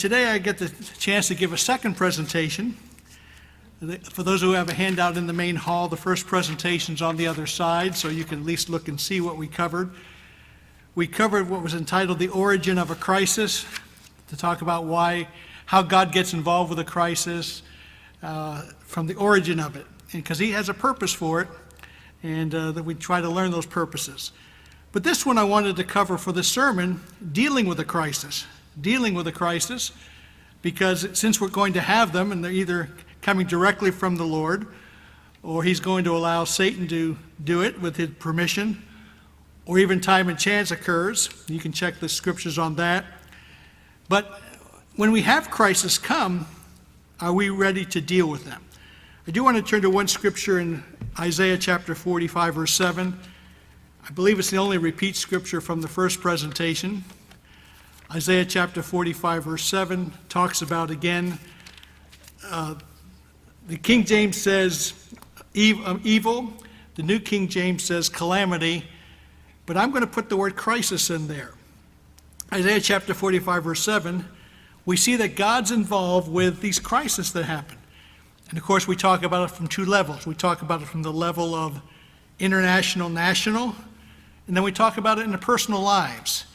Today I get the chance to give a second presentation. For those who have a handout in the main hall, the first presentation's on the other side, so you can at least look and see what we covered. We covered what was entitled The Origin of a Crisis, to talk about how God gets involved with a crisis from the origin of it, because He has a purpose for it, and that we try to learn those purposes. But this one I wanted to cover for this sermon, dealing with a crisis, because since we're going to have them, and they're either coming directly from the Lord, or He's going to allow Satan to do it with His permission, or even time and chance occurs. You can check the scriptures on that. But when we have crisis come, are we ready to deal with them? I do want to turn to one scripture in Isaiah chapter 45, verse 7. I believe it's the only repeat scripture from the first presentation. Isaiah chapter 45, verse 7 talks about, again, the King James says evil. The New King James says calamity. But I'm going to put the word crisis in there. Isaiah chapter 45, verse 7, we see that God's involved with these crises that happen. And of course, we talk about it from two levels. We talk about it from the level of international, national, and then we talk about it in the personal lives.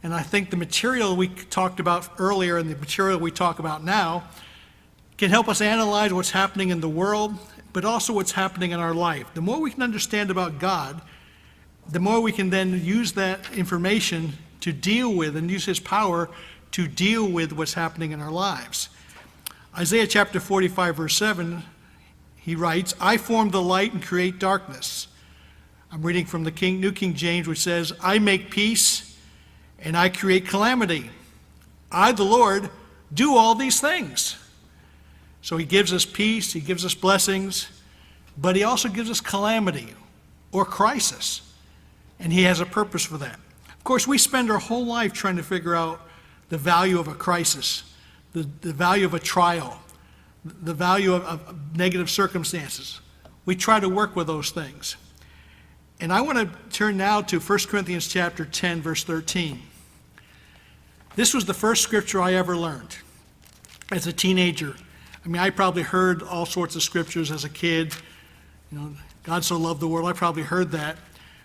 And I think the material we talked about earlier and the material we talk about now can help us analyze what's happening in the world, but also what's happening in our life. The more we can understand about God, the more we can then use that information to deal with and use His power to deal with what's happening in our lives. Isaiah chapter 45, verse 7, he writes, I form the light and create darkness. I'm reading from the New King James, which says, I make peace and I create calamity. I, the Lord, do all these things. So He gives us peace, He gives us blessings, but He also gives us calamity or crisis. And He has a purpose for that. Of course, we spend our whole life trying to figure out the value of a crisis, the value of a trial, the value of negative circumstances. We try to work with those things. And I want to turn now to 1 Corinthians chapter 10, verse 13. This was the first scripture I ever learned as a teenager. I mean, I probably heard all sorts of scriptures as a kid. You know, God so loved the world, I probably heard that.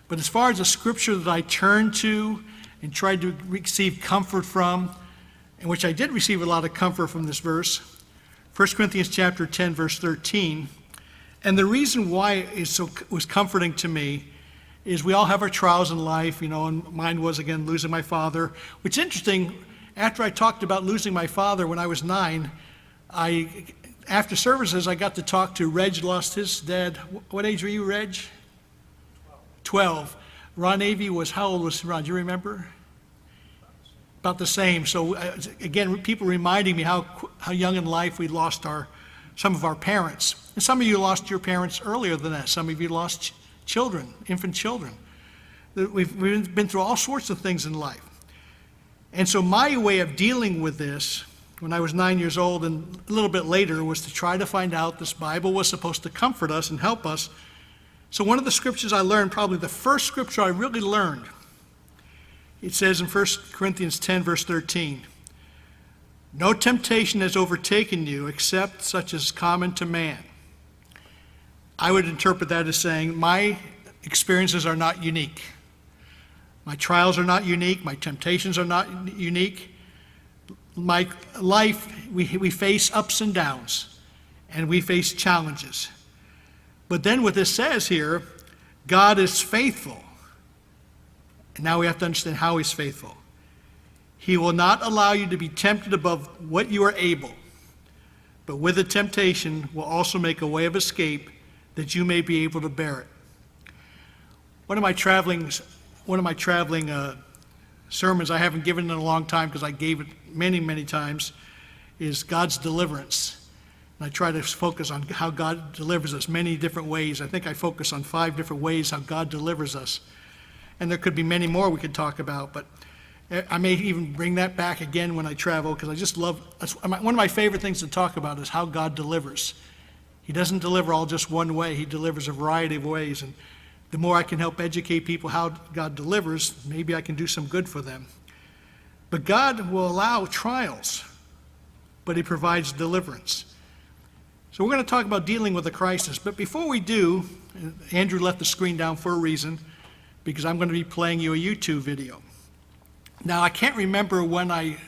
But as far as a scripture that I turned to and tried to receive comfort from, in which I did receive a lot of comfort from this verse, 1 Corinthians chapter 10, verse 13. And the reason why it was comforting to me is we all have our trials in life, you know, and mine was, again, losing my father. Which is interesting, after I talked about losing my father when I was 9, after services, I got to talk to Reg, lost his dad. What age were you, Reg? 12. Ron Avey was, how old was Ron? Do you remember? About the same. So again, people reminding me how young in life we lost some of our parents. And some of you lost your parents earlier than that. Some of you lost children, infant children. We've been through all sorts of things in life. And so my way of dealing with this when I was 9 years old and a little bit later was to try to find out this Bible was supposed to comfort us and help us. So one of the scriptures I learned, probably the first scripture I really learned, it says in 1 Corinthians 10, verse 13, no temptation has overtaken you except such as common to man. I would interpret that as saying my experiences are not unique. My trials are not unique. My temptations are not unique. My life, we face ups and downs, and we face challenges. But then what this says here, God is faithful. And now we have to understand how He's faithful. He will not allow you to be tempted above what you are able, but with the temptation will also make a way of escape that you may be able to bear it. One of my traveling sermons I haven't given in a long time because I gave it many, many times is God's deliverance. And I try to focus on how God delivers us many different ways. I think I focus on 5 different ways how God delivers us. And there could be many more we could talk about, but I may even bring that back again when I travel because I just love, one of my favorite things to talk about is how God delivers. He doesn't deliver all just one way. He delivers a variety of ways. And the more I can help educate people how God delivers, maybe I can do some good for them. But God will allow trials but he provides deliverance. So we're going to talk about dealing with a crisis. But before we do, Andrew left the screen down for a reason, because I'm going to be playing you a YouTube video. Now, I can't remember when I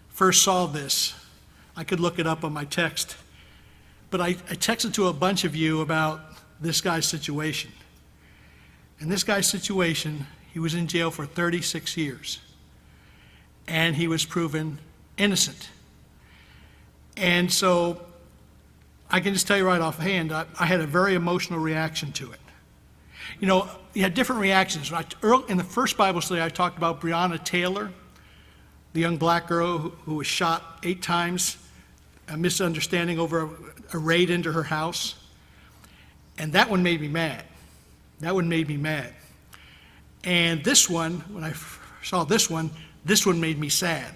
first saw this. I could look it up on my text. But I texted to a bunch of you about this guy's situation. And this guy's situation, he was in jail for 36 years. And he was proven innocent. And so I can just tell you right offhand, I had a very emotional reaction to it. You know, you had different reactions. In the first Bible study, I talked about Breonna Taylor, the young black girl who was shot 8 times, a misunderstanding over a raid into her house. And that one made me mad. That one made me mad. And this one, when I saw this one made me sad.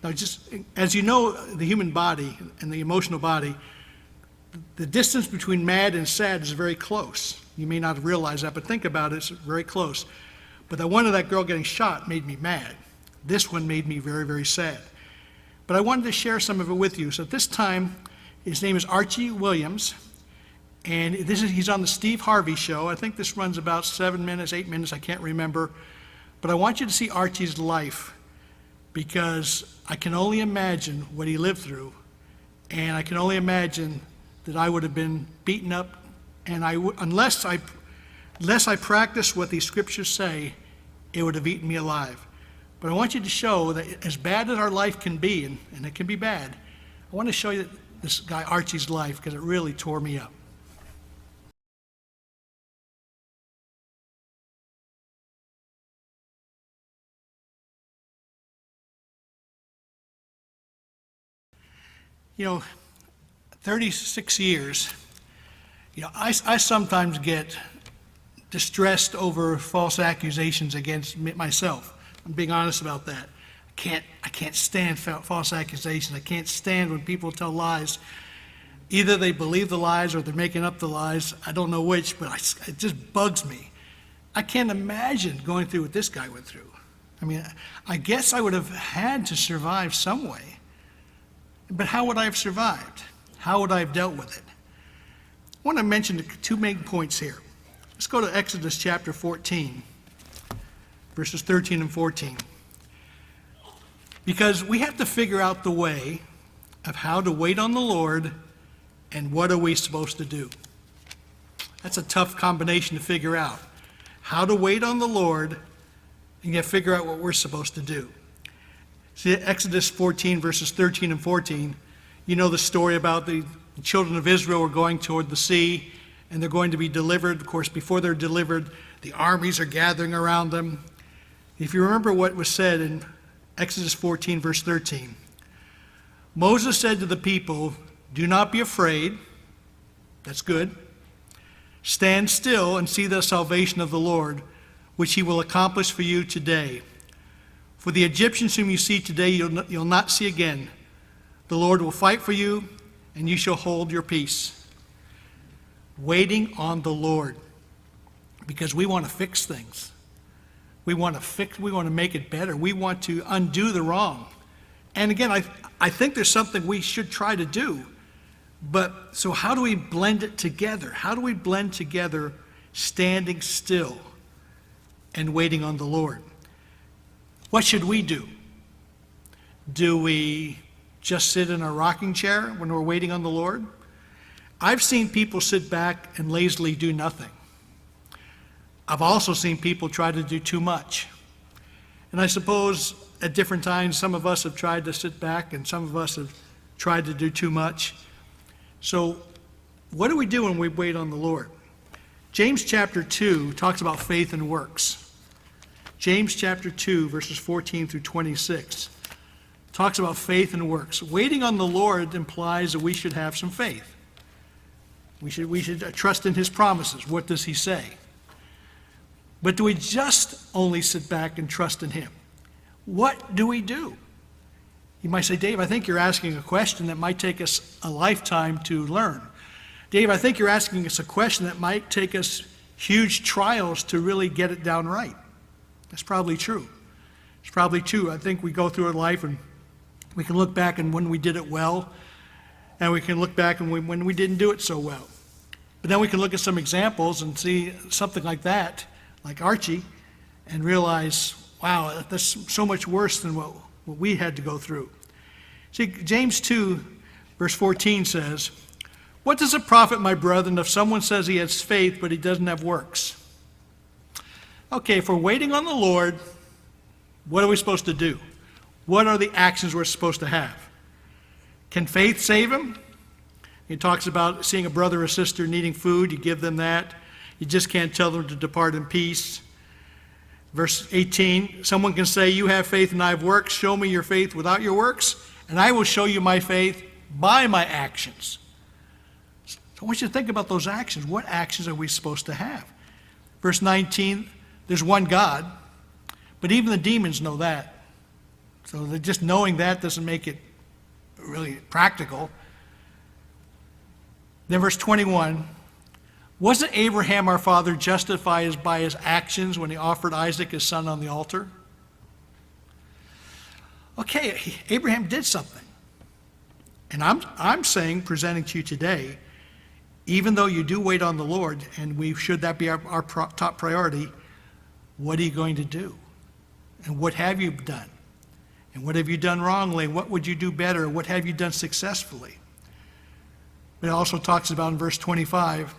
Now, just as you know, the human body and the emotional body, the distance between mad and sad is very close. You may not realize that, but think about it, it's very close. But the one of that girl getting shot made me mad. This one made me very, very sad. But I wanted to share some of it with you. So at this time, his name is Archie Williams, and he's on the Steve Harvey show. I think this runs about 7 minutes, 8 minutes, I can't remember. But I want you to see Archie's life, because I can only imagine what he lived through, and I can only imagine that I would have been beaten up, and unless I practiced what these scriptures say, it would have eaten me alive. But I want you to show that as bad as our life can be, and it can be bad, I want to show you this guy Archie's life, because it really tore me up. You know, 36 years, you know, I sometimes get distressed over false accusations against myself. I'm being honest about that. I can't stand false accusations. I can't stand when people tell lies. Either they believe the lies or they're making up the lies. I don't know which, but it just bugs me. I can't imagine going through what this guy went through. I mean, I guess I would have had to survive some way. But how would I have survived? How would I have dealt with it? I want to mention 2 main points here. Let's go to Exodus chapter 14, verses 13 and 14. Because we have to figure out the way of how to wait on the Lord and what are we supposed to do. That's a tough combination to figure out. How to wait on the Lord and yet figure out what we're supposed to do. See, Exodus 14, verses 13 and 14, you know the story about the children of Israel are going toward the sea, and they're going to be delivered. Of course, before they're delivered, the armies are gathering around them. If you remember what was said in Exodus 14, verse 13, Moses said to the people, "Do not be afraid." That's good. "Stand still and see the salvation of the Lord, which he will accomplish for you today. For the Egyptians whom you see today, you'll not see again. The Lord will fight for you, and you shall hold your peace." Waiting on the Lord, because we want to fix things. We want to make it better. We want to undo the wrong. And again, I think there's something we should try to do. But so how do we blend it together? How do we blend together standing still and waiting on the Lord? What should we do? Do we just sit in a rocking chair when we're waiting on the Lord? I've seen people sit back and lazily do nothing. I've also seen people try to do too much. And I suppose at different times, some of us have tried to sit back and some of us have tried to do too much. So what do we do when we wait on the Lord? James chapter 2 talks about faith and works. James chapter 2, verses 14 through 26, talks about faith and works. Waiting on the Lord implies that we should have some faith. We should trust in his promises. What does he say? But do we just only sit back and trust in him? What do we do? You might say, "Dave, I think you're asking a question that might take us a lifetime to learn." Dave, I think you're asking us a question that might take us huge trials to really get it down right. That's probably true. It's probably true. I think we go through our life and We can look back and when we did it well, and we can look back and when we didn't do it so well. But then we can look at some examples and see something like that, like Archie, and realize, wow, that's so much worse than what we had to go through. See, James 2, verse 14 says, "What does it profit, my brethren, if someone says he has faith but he doesn't have works?" Okay, if we're waiting on the Lord, what are we supposed to do? What are the actions we're supposed to have? Can faith save him? He talks about seeing a brother or sister needing food, you give them that. You just can't tell them to depart in peace. Verse 18, someone can say, "You have faith and I have works. Show me your faith without your works, and I will show you my faith by my actions." So I want you to think about those actions. What actions are we supposed to have? Verse 19, there's one God, but even the demons know that. So just knowing that doesn't make it really practical. Then verse 21, wasn't Abraham our father justified by his actions when he offered Isaac his son on the altar? Okay, Abraham did something. And I'm saying, presenting to you today, even though you do wait on the Lord, and should that be our top priority, what are you going to do? And what have you done? And what have you done wrongly? What would you do better? What have you done successfully? It also talks about in verse 25,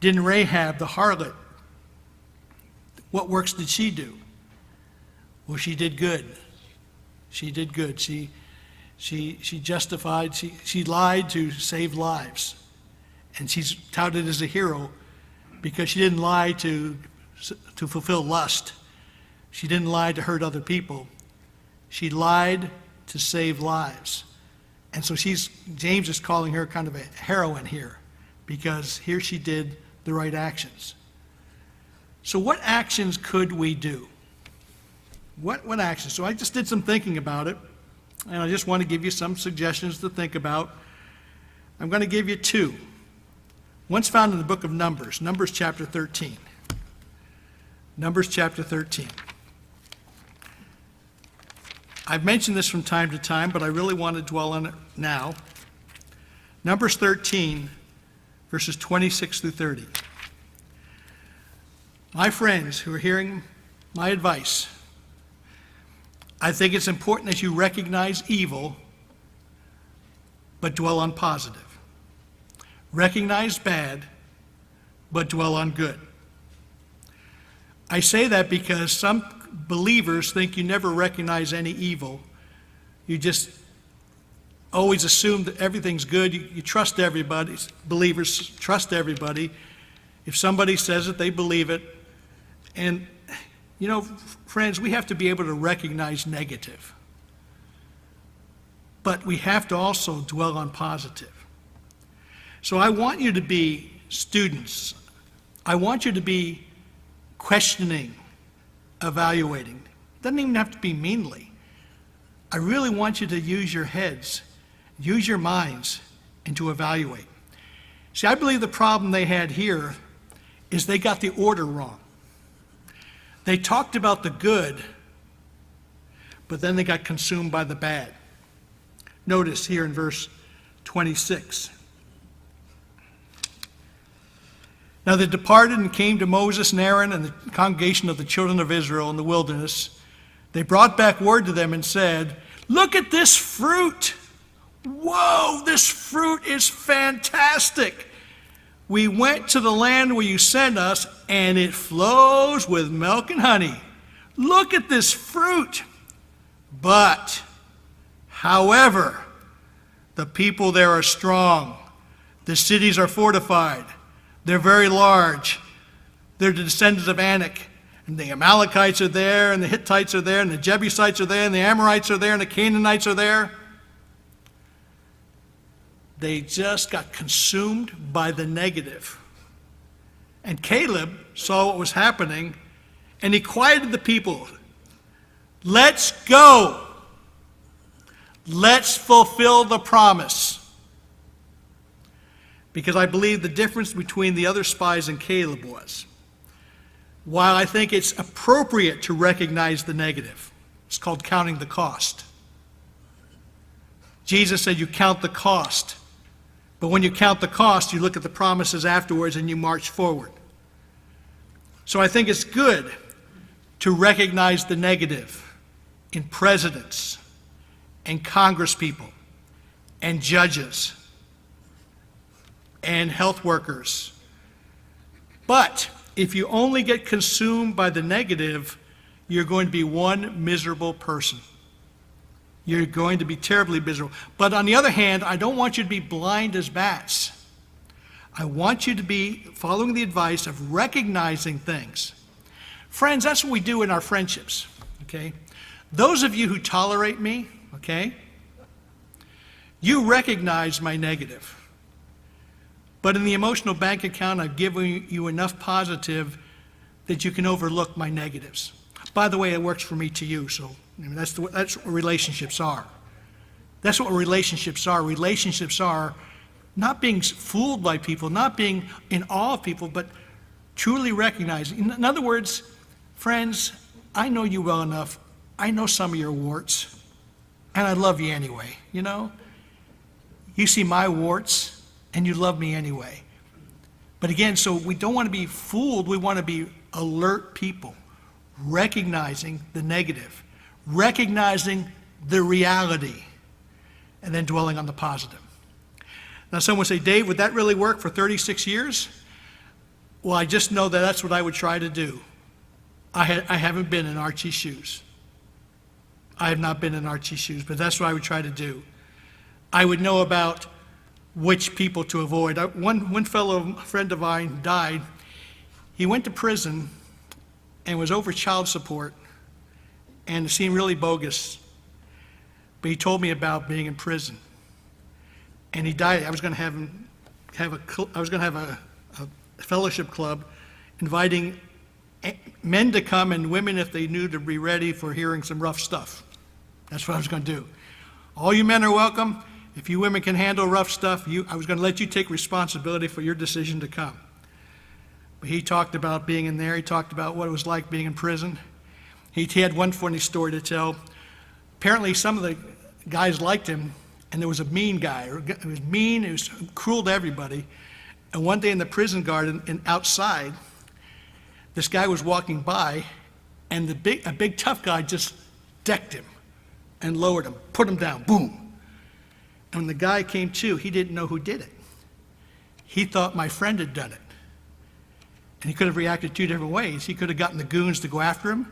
didn't Rahab, the harlot, what works did she do? Well, she did good. She did good. She justified, she lied to save lives. And she's touted as a hero because she didn't lie to fulfill lust. She didn't lie to hurt other people. She lied to save lives. And so James is calling her kind of a heroine here, because here she did the right actions. So what actions could we do? What actions? So I just did some thinking about it, and I just want to give you some suggestions to think about. I'm going to give you two. One's found in the book of Numbers, Numbers chapter 13. Numbers chapter 13. I've mentioned this from time to time, but I really want to dwell on it now. Numbers 13, verses 26 through 30. My friends who are hearing my advice, I think it's important that you recognize evil, but dwell on positive. Recognize bad, but dwell on good. I say that because some believers think you never recognize any evil. You just always assume that everything's good. You trust everybody. Believers trust everybody. If somebody says it, they believe it. And, you know, friends, we have to be able to recognize negative. But we have to also dwell on positive. So I want you to be students. I want you to be questioning, evaluating. It doesn't even have to be meanly. I really want you to use your heads, use your minds, and to evaluate. See, I believe the problem they had here is they got the order wrong. They talked about the good, but then they got consumed by the bad. Notice here in verse 26. Now they departed and came to Moses and Aaron and the congregation of the children of Israel in the wilderness. They brought back word to them and said, "Look at this fruit. Whoa, this fruit is fantastic. We went to the land where you sent us, and it flows with milk and honey. Look at this fruit. But, however, the people there are strong. The cities are fortified. They're very large. They're the descendants of Anak. And the Amalekites are there, and the Hittites are there, and the Jebusites are there, and the Amorites are there, and the Canaanites are there." They just got consumed by the negative. And Caleb saw what was happening, and he quieted the people. Let's go. Let's fulfill the promise. Because I believe the difference between the other spies and Caleb was, while I think it's appropriate to recognize the negative, it's called counting the cost. Jesus said you count the cost. But when you count the cost, you look at the promises afterwards and you march forward. So I think it's good to recognize the negative in presidents and congresspeople and judges and health workers. But if you only get consumed by the negative, you're going to be one miserable person. You're going to be terribly miserable. But on the other hand, I don't want you to be blind as bats. I want you to be following the advice of recognizing things. Friends, that's what we do in our friendships, okay? Those of you who tolerate me, okay, you recognize my negative. But in the emotional bank account, I've given you enough positive that you can overlook my negatives. By the way, it works for me to you, so that's what relationships are. That's what relationships are. Relationships are not being fooled by people, not being in awe of people, but truly recognizing. In other words, friends, I know you well enough. I know some of your warts, and I love you anyway, you know? You see my warts, and you love me anyway. But again, so we don't want to be fooled. We want to be alert people, recognizing the negative, recognizing the reality, and then dwelling on the positive. Now, someone would say, Dave, would that really work for 36 years? Well, I just know that that's what I would try to do. I haven't been in Archie's shoes. I have not been in Archie's shoes, but that's what I would try to do. I would know about which people to avoid. One fellow friend of mine died. He went to prison and was over child support, and it seemed really bogus. But he told me about being in prison, and he died. I was going to have a fellowship club, inviting men to come and women, if they knew, to be ready for hearing some rough stuff. That's what I was going to do. All you men are welcome. If you women can handle rough stuff, I was going to let you take responsibility for your decision to come. But he talked about being in there. He talked about what it was like being in prison. He had one funny story to tell. Apparently, some of the guys liked him, and there was a mean guy. He was mean. He was cruel to everybody. And one day in the prison garden and outside, this guy was walking by, and a big tough guy just decked him and lowered him, put him down, boom. And when the guy came to, he didn't know who did it. He thought my friend had done it. And he could have reacted two different ways. He could have gotten the goons to go after him,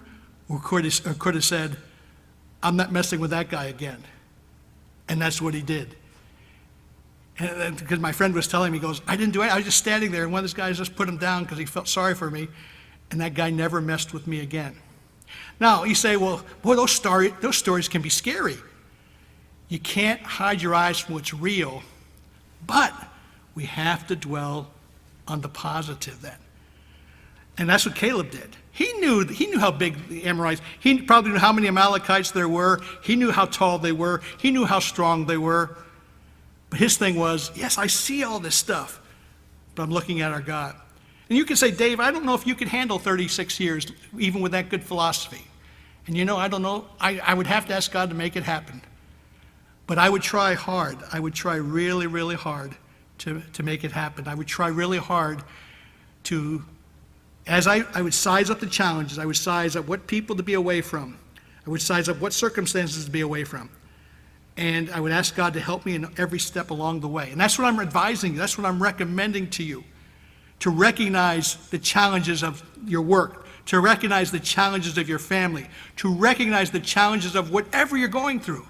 or could have said, I'm not messing with that guy again. And that's what he did. And because my friend was telling me, he goes, I didn't do it. I was just standing there, and one of those guys just put him down because he felt sorry for me. And that guy never messed with me again. Now, you say, well, boy, those stories can be scary. You can't hide your eyes from what's real, but we have to dwell on the positive then. And that's what Caleb did. He knew how big the Amorites, he probably knew how many Amalekites there were. He knew how tall they were. He knew how strong they were. But his thing was, yes, I see all this stuff, but I'm looking at our God. And you can say, Dave, I don't know if you can handle 36 years, even with that good philosophy. And you know, I don't know. I would have to ask God to make it happen. But I would try hard. I would try really, really hard to make it happen. I would try really hard to, as I would size up the challenges, I would size up what people to be away from. I would size up what circumstances to be away from. And I would ask God to help me in every step along the way. And that's what I'm advising you. That's what I'm recommending to you. To recognize the challenges of your work, to recognize the challenges of your family, to recognize the challenges of whatever you're going through,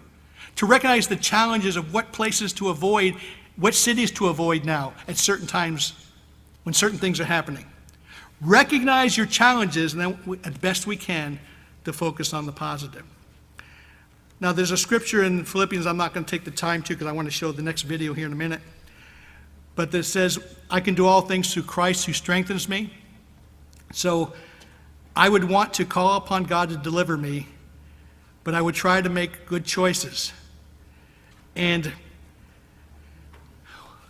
to recognize the challenges of what places to avoid, what cities to avoid now at certain times when certain things are happening. Recognize your challenges, and then as best we can, to focus on the positive. Now, there's a scripture in Philippians I'm not going to take the time to because I want to show the next video here in a minute. But that says, I can do all things through Christ who strengthens me. So I would want to call upon God to deliver me, but I would try to make good choices. And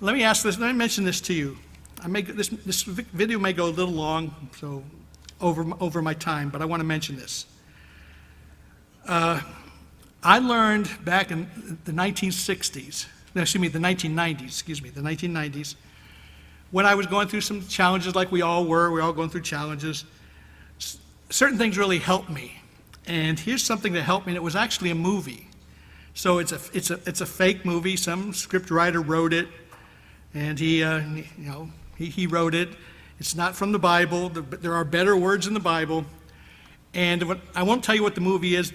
let me mention this to you. This video may go a little long, so over my time, but I want to mention this. I learned back in the 1960s, no, excuse me, the 1990s, when I was going through some challenges like we all were, we're all going through challenges, certain things really helped me. And here's something that helped me, and it was actually a movie. So it's a fake movie. Some script writer wrote it, and he wrote it. It's not from the Bible. There are better words in the Bible. And I won't tell you what the movie is.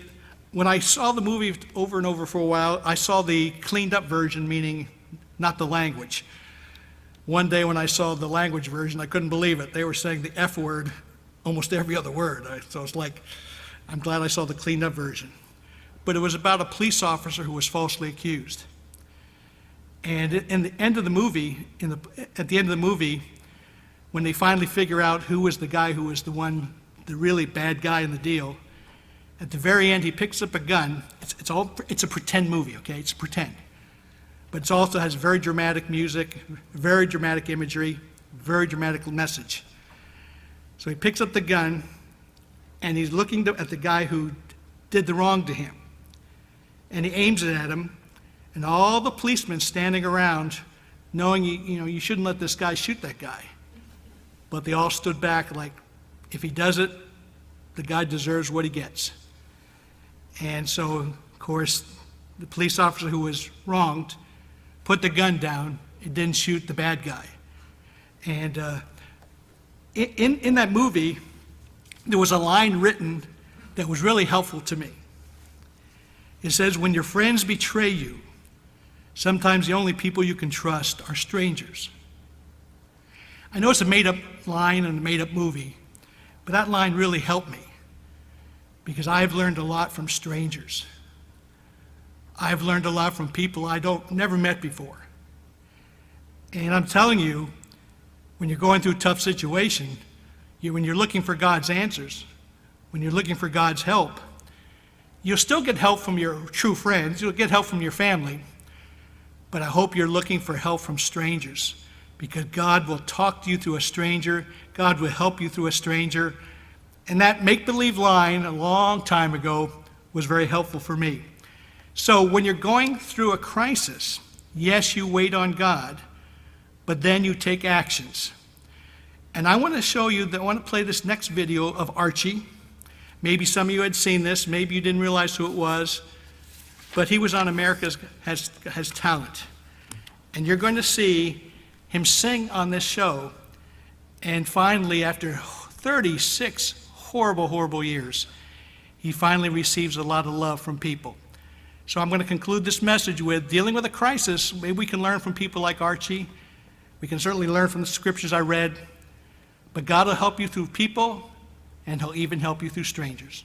When I saw the movie over and over for a while, I saw the cleaned up version, meaning not the language. One day when I saw the language version, I couldn't believe it. They were saying the F word almost every other word. So it's like, I'm glad I saw the cleaned up version. But it was about a police officer who was falsely accused. And in the end of the movie, at the end of the movie, when they finally figure out who was the guy who was the really bad guy in the deal, at the very end, he picks up a gun. It's a pretend movie, okay? It's pretend. But it also has very dramatic music, very dramatic imagery, very dramatic message. So he picks up the gun, and he's looking at the guy who did the wrong to him. And he aims it at him, and all the policemen standing around, knowing you shouldn't let this guy shoot that guy. But they all stood back like, if he does it, the guy deserves what he gets. And so, of course, the police officer who was wronged put the gun down and didn't shoot the bad guy. And in that movie, there was a line written that was really helpful to me. It says, when your friends betray you, sometimes the only people you can trust are strangers. I know it's a made-up line and a made-up movie, but that line really helped me because I've learned a lot from strangers. I've learned a lot from people I never met before. And I'm telling you, when you're going through a tough situation, when you're looking for God's answers, when you're looking for God's help, you'll still get help from your true friends, you'll get help from your family, but I hope you're looking for help from strangers, because God will talk to you through a stranger, God will help you through a stranger, and that make-believe line a long time ago was very helpful for me. So when you're going through a crisis, yes, you wait on God, but then you take actions. And I want to show you I want to play this next video of Archie. Maybe some of you had seen this, maybe you didn't realize who it was, but he was on America's Has Talent. And you're going to see him sing on this show, and finally, after 36 horrible, horrible years, he finally receives a lot of love from people. So I'm going to conclude this message with dealing with a crisis. Maybe we can learn from people like Archie. We can certainly learn from the scriptures I read. But God will help you through people, and he'll even help you through strangers.